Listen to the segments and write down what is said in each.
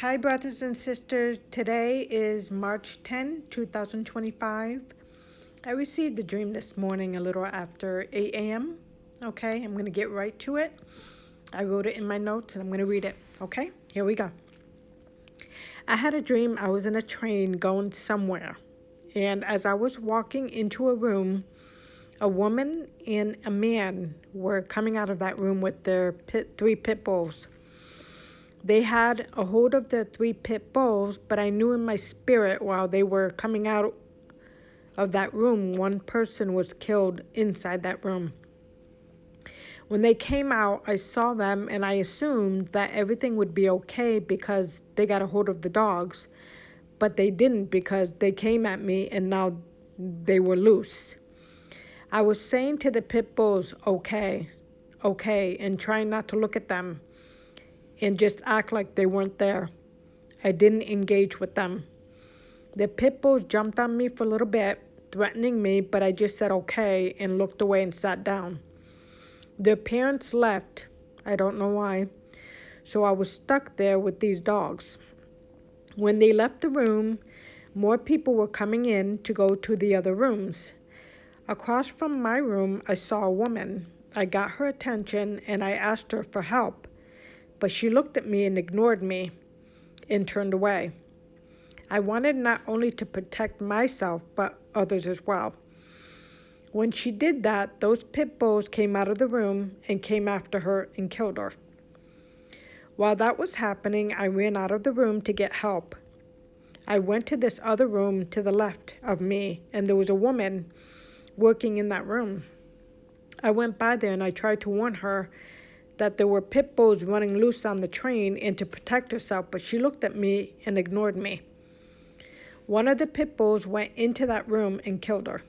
Hi, brothers and sisters. Today is March 10, 2025. I received a dream this morning a little after 8 a.m. Okay, I'm going to get right to it. I wrote it in my notes and I'm going to read it. Okay, here we go. I had a dream I was in a train going somewhere. And as I was walking into a room, a woman and a man were coming out of that room with their three pit bulls. They had a hold of the three pit bulls, but I knew in my spirit while they were coming out of that room, one person was killed inside that room. When they came out, I saw them and I assumed that everything would be okay because they got a hold of the dogs, but they didn't because they came at me and now they were loose. I was saying to the pit bulls, okay, and trying not to look at them and just act like they weren't there. I didn't engage with them. The pit bulls jumped on me for a little bit, threatening me, but I just said okay and looked away and sat down. Their parents left. I don't know why. So I was stuck there with these dogs. When they left the room, more people were coming in to go to the other rooms. Across from my room, I saw a woman. I got her attention and I asked her for help. But she looked at me and ignored me and turned away. I wanted not only to protect myself, but others as well. When she did that, those pit bulls came out of the room and came after her and killed her. While that was happening, I ran out of the room to get help. I went to this other room to the left of me, and there was a woman working in that room. I went by there and I tried to warn her that there were pit bulls running loose on the train and to protect herself, but she looked at me and ignored me. One of the pit bulls went into that room and killed her.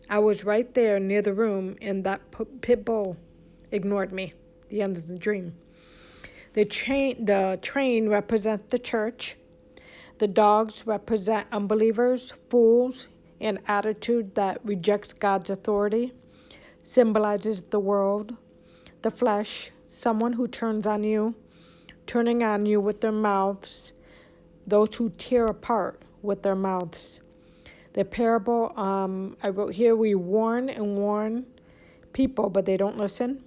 I was right there near the room and that pit bull ignored me. The end of the dream. The train represents the church. The dogs represent unbelievers, fools, and attitude that rejects God's authority, symbolizes the world. The flesh, someone who turns on you, turning on you with their mouths, those who tear apart with their mouths. The parable, I wrote here, we warn and warn people, but they don't listen.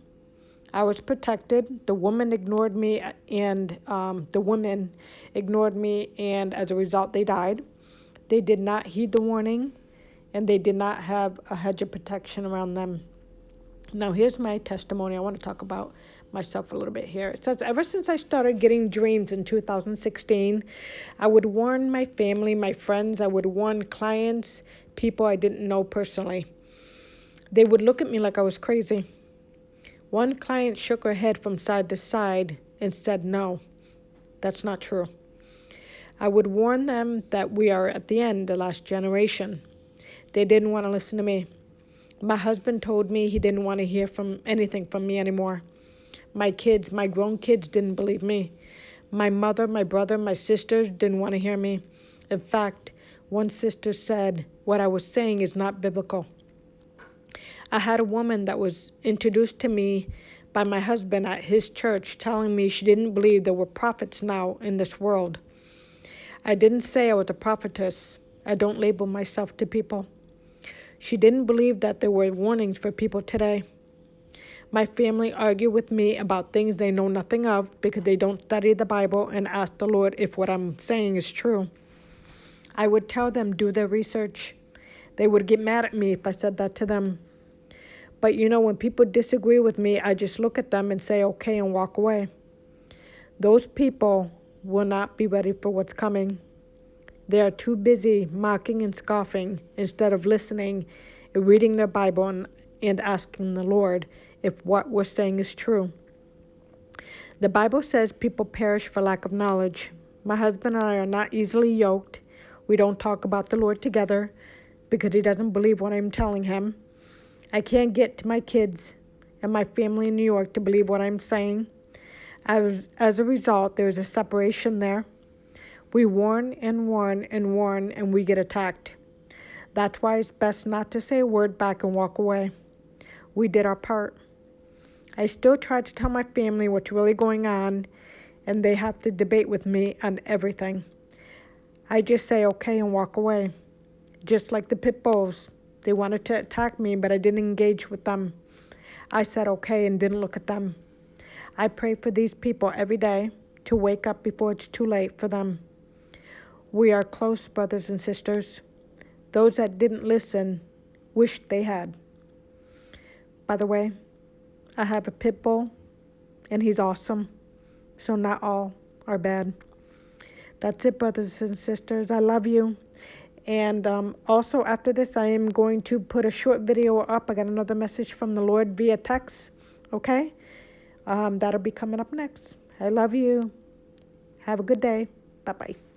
I was protected. The woman ignored me, and as a result, they died. They did not heed the warning, and they did not have a hedge of protection around them. Now, here's my testimony. I want to talk about myself a little bit here. It says, ever since I started getting dreams in 2016, I would warn my family, my friends, I would warn clients, people I didn't know personally. They would look at me like I was crazy. One client shook her head from side to side and said, no, that's not true. I would warn them that we are at the end, the last generation. They didn't want to listen to me. My husband told me he didn't want to hear anything from me anymore. My kids, my grown kids, didn't believe me. My mother, my brother, my sisters didn't want to hear me. In fact, one sister said what I was saying is not biblical. I had a woman that was introduced to me by my husband at his church telling me she didn't believe there were prophets now in this world. I didn't say I was a prophetess. I don't label myself to people. She didn't believe that there were warnings for people today. My family argued with me about things they know nothing of because they don't study the Bible and ask the Lord if what I'm saying is true. I would tell them do their research. They would get mad at me if I said that to them. But when people disagree with me, I just look at them and say okay and walk away. Those people will not be ready for what's coming. They are too busy mocking and scoffing instead of listening and reading their Bible and asking the Lord if what we're saying is true. The Bible says people perish for lack of knowledge. My husband and I are not easily yoked. We don't talk about the Lord together because he doesn't believe what I'm telling him. I can't get to my kids and my family in New York to believe what I'm saying. As a result, there's a separation there. We warn and warn and warn, and we get attacked. That's why it's best not to say a word back and walk away. We did our part. I still try to tell my family what's really going on and they have to debate with me on everything. I just say okay and walk away. Just like the pit bulls. They wanted to attack me, but I didn't engage with them. I said okay and didn't look at them. I pray for these people every day to wake up before it's too late for them. We are close brothers and sisters. Those that didn't listen wished they had. By the way, I have a pit bull, and he's awesome. So not all are bad. That's it, brothers and sisters. I love you. And also after this, I am going to put a short video up. I got another message from the Lord via text. Okay? That'll be coming up next. I love you. Have a good day. Bye-bye.